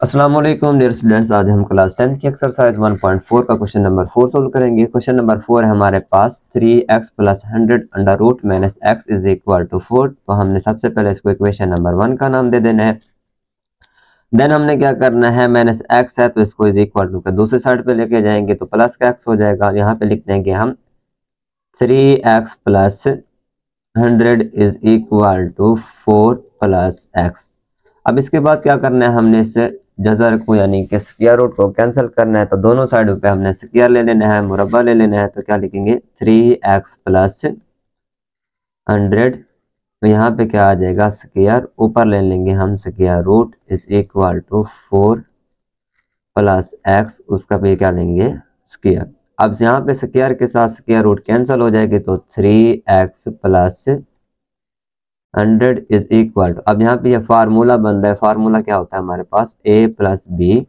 अस्सलाम वालेकुम dear students. आज हम क्लास 10 की एक्सरसाइज 1.4 का क्वेश्चन नंबर 4 सोल्व करेंगे। क्वेश्चन नंबर 4 है हमारे पास 3x plus 100 under root minus x is equal to 4। तो हमने सबसे पहले इसको इक्वेशन नंबर 1 का नाम दे देना है। देन हमने क्या करना है, माइनस x है तो इसको इज इक्वल टू का दूसरी साइड पे लेके जाएंगे तो प्लस का x हो जाएगा। यहाँ पे लिख देंगे हम 3x plus 100 is equal to 4 plus x। अब इसके बाद क्या करना है, हमने इससे जजर को यानी कि स्क्वायर रूट को कैंसिल करना है। तो दोनों साइडों पे हमने स्क्वायर ले लेना है, मुरब्बा ले लेना है। तो क्या लिखेंगे 3x प्लस 100। तो यहाँ पे क्या आ जाएगा, स्क्वायर ऊपर ले लेंगे हम square root is equal to 4 plus x, उसका पे क्या लेंगे स्क्वायर। अब यहाँ पे स्क्वायर के साथ स्क्वायर रूट कैंसिल हो जाएगी तो 3x plus 100 is equal to, अब यहाँ पे ये फार्मूला बन रहा है। फार्मूला क्या होता है हमारे पास, a plus B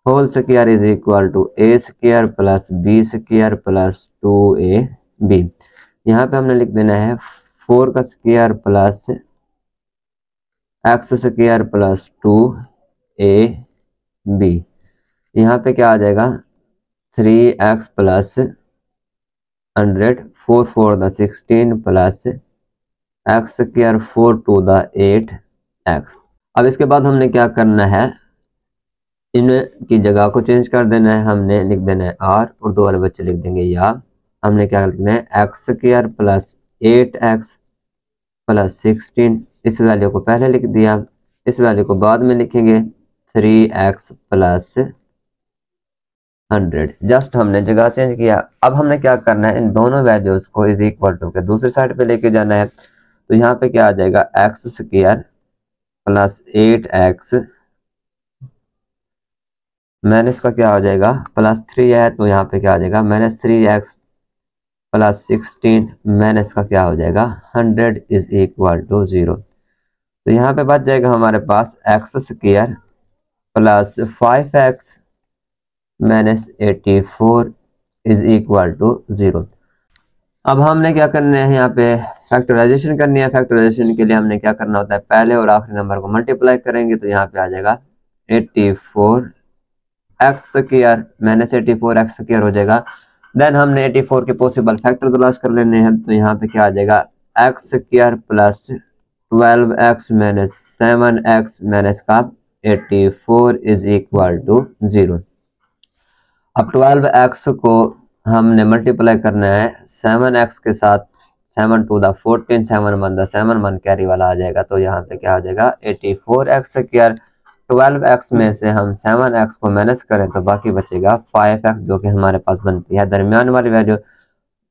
whole square is equal to a square plus b square plus 2ab। यहाँ पे हमने लिख देना है 4 का square plus x square plus 2ab। यहाँ पे क्या आ जाएगा 3x plus 100, 4 4 the 16 plus x square 4 two the 8x। अब इसके बाद हमने क्या करना है, इनकी जगह को चेंज कर देना है। हमने लिख देना है r और दो वाले बच्चे लिख देंगे या। हमने क्या लिखना है x square plus 8x plus 16, इस वैल्यू को पहले लिख दिया, इस वैल्यू को बाद में लिखेंगे 3x प्लस 100। जस्ट हमने जगह चेंज किया। अब हमने क्या करना है, इन दोनों वैल्यूज को इज इक्वल टू के दूसरी साइड पे लेके जाना है। तो यहाँ पे क्या आ जाएगा x square plus 8x minus का क्या हो जाएगा प्लस 3 है तो यहाँ पे क्या आ जाएगा माइनस 3x प्लस 16 माइनस का क्या हो जाएगा 100 इज इक्वल टू 0। तो यहाँ पे बच जाएगा हमारे पास x square plus 5x minus 84 is equal to 0। अब हमने क्या करना है, यहाँ पे फैक्टराइजेशन करनी है। फैक्टराइजेशन के लिए हमने क्या करना होता है, पहले और आखिरी नंबर को मल्टीप्लाई करेंगे। तो यहाँ पे आ जाएगा 84x square minus 84x square हो जाएगा। देन हमने 84 के पॉसिबल फैक्टर तलाश कर लेने हैं। तो यहाँ पे क्या आ जाएगा x square plus 12x minus 7x minus का 84 इज इक्वल टू 0। अब 12x को हमने मल्टीप्लाई करना है 7x के साथ, 7 टू द 14, 7 1 द 7 1 कैरी वाला आ जाएगा। तो यहाँ पे क्या आ जाएगा 84x स्क्वायर। 12x में से हम 7x को माइनस करें तो बाकी बचेगा 5x, जो कि हमारे पास बनती है दरमियान वाली वैल्यू।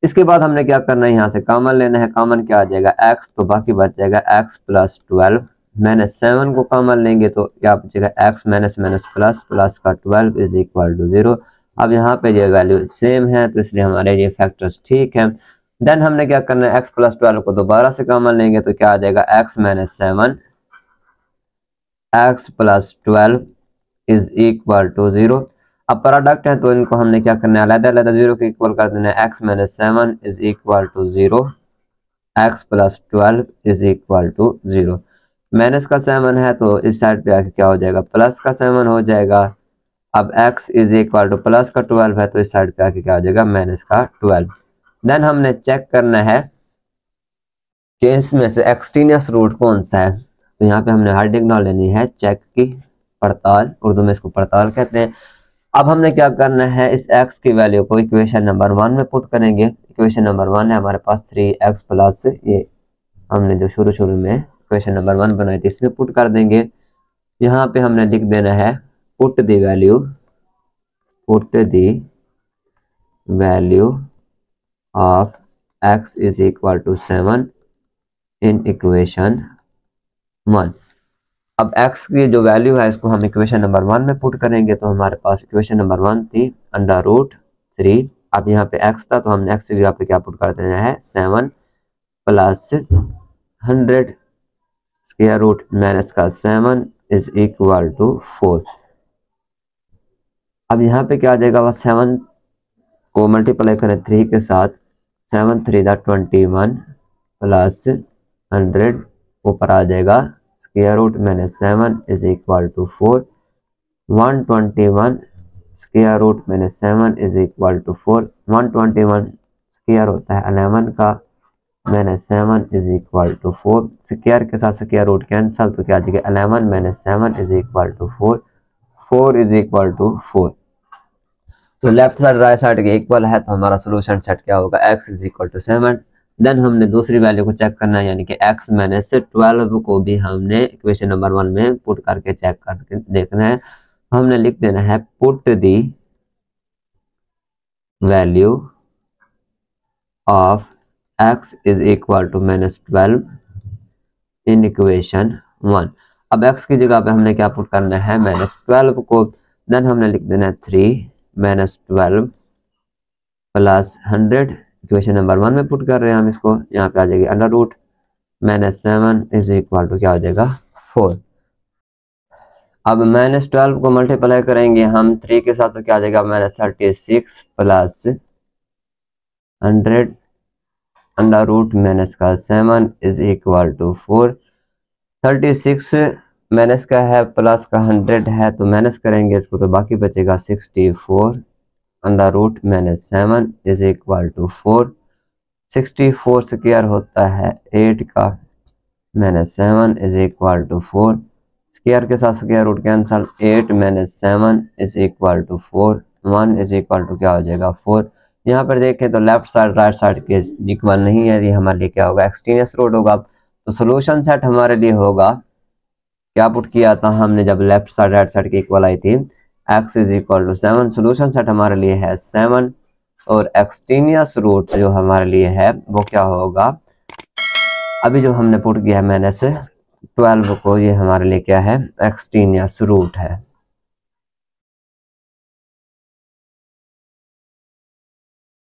इसके बाद हमने क्या करना है, यहाँ से कॉमन लेना है। कॉमन क्या आ जाएगा x, तो बाकी बच जाएगा x प्लस 12 माइनस 7 को कॉमन लेंगे तो क्या बचेगा x minus minus plus plus का 12 इज इक्वल टू 0। अब यहाँ पे ये वैल्यू सेम है तो इसलिए हमारे ये फैक्टर्स ठीक है। देन हमने क्या करना है, x प्लस 12 को दोबारा से कॉमन लेंगे तो क्या आ जाएगा x minus 7 x plus 12 is equal to 0। अब प्रोडक्ट है तो इनको हमने क्या करना है, अलग-अलग 0 के इक्वल कर देना है। x minus 7 is equal to 0, x plus 12 is equal to 0। Minus का 7 है तो इस साइड पे आके क्या हो जाएगा प्लस का 7 हो जाएगा। अब x is equal two plus का 12 है तो इस साइड पे आके क्या हो जाएगा माइनस का 12। देन हमने चेक करना है कि इसमें से एक्सट्रीनियस रूट कौन सा है। तो यहाँ पे हमने हेडिंग ना लेनी है चेक की पड़ताल, उर्दू में इसको पड़ताल कहते हैं। अब हमने क्या करना है, इस x की वैल्यू को इक्वेशन नंबर 1 में पुट करेंगे। इक्वेशन नंबर 1 है हमारे पास 3x प्लस, ये हमने जो शुरू में इक्वेशन नंबर 1 बनाई थी इसमें पुट कर देंगे। यहाँ पे हमने लिख देना है put the value of x is equal to 7 in equation 1। अब x की जो वैल्यू है इसको हम इक्वेशन नंबर 1 में पुट करेंगे। तो हमारे पास इक्वेशन नंबर 1 थी अंडर रूट 3। अब यहाँ पे x था तो हमने x की जगह पे क्या पुट कर देना है 7 प्लस 100 स्क्वायर रूट माइनस का 7 इज इक्वल टू 4। अब यहाँ पे क्या आ जाएगा, वह 7 को मल्टीप्लाई करें 3 के साथ, 7 3 दा 21 प्लस 100 ऊपर आ जाएगा square root -7 is equal to 4। 121 square root -7 is equal to 4। 121 square होता है 11 का, -7 इज इक्वल टू 4। स्क्वायर के साथ स्क्वायर रूट कैंसल, तो क्या आ जाएगा 11 - 7 is equal to 4। 4 is equal to 4। तो लेफ्ट साइड राइट साइड के इक्वल है, तो हमारा सोल्यूशन सेट क्या होगा, x is equal to 7। Then हमने दूसरी वैल्यू को चेक करना है, यानी कि x -12 को भी हमने इक्वेशन नंबर 1 में पुट करके चेक करके देखना है। हमने लिख देना है put the value of x is equal to -12 in equation 1। अब x की जगह पे हमने क्या पुट करना है, -12 को। देन हमने लिख देना है 3 -12 प्लस 100, इक्वेशन नंबर 1 में पुट कर रहे हैं हम इसको, यहाँ पे आ जाएगी under root -7 is equal to क्या हो जाएगा 4। अब -12 को मल्टीप्लाई करेंगे हम 3 के साथ, तो क्या आ जाएगा -36 plus 100 under root -7 is equal to 4। 36 minus का है, प्लस का 100 है, तो माइनस करेंगे इसको तो बाकी बचेगा 64 under root -7 is equal to 4। 64 square होता है 8 का, -7 इज इक्वल टू 4। स्क्वायर के साथ square root cancel, 8 - 7 is equal to 4। 1 is equal to क्या हो जाएगा 4। यहाँ पर देखें तो लेफ्ट साइड राइट साइड के इक्वल नहीं है, ये हमारे लिए क्या होगा, एक्सट्रीनियस रूट होगा। तो सोल्यूशन सेट हमारे लिए होगा, क्या पुट किया था हमने जब लेफ्ट साइड राइट साइड की इक्वल आई थी, x is equal to 7। Solution set हमारे लिए है 7, और एक्सट्रीनियस रूट जो हमारे लिए है वो क्या होगा, अभी जो हमने पुट किया है -12 को, ये हमारे लिए क्या है, एक्सट्रीनियस रूट है।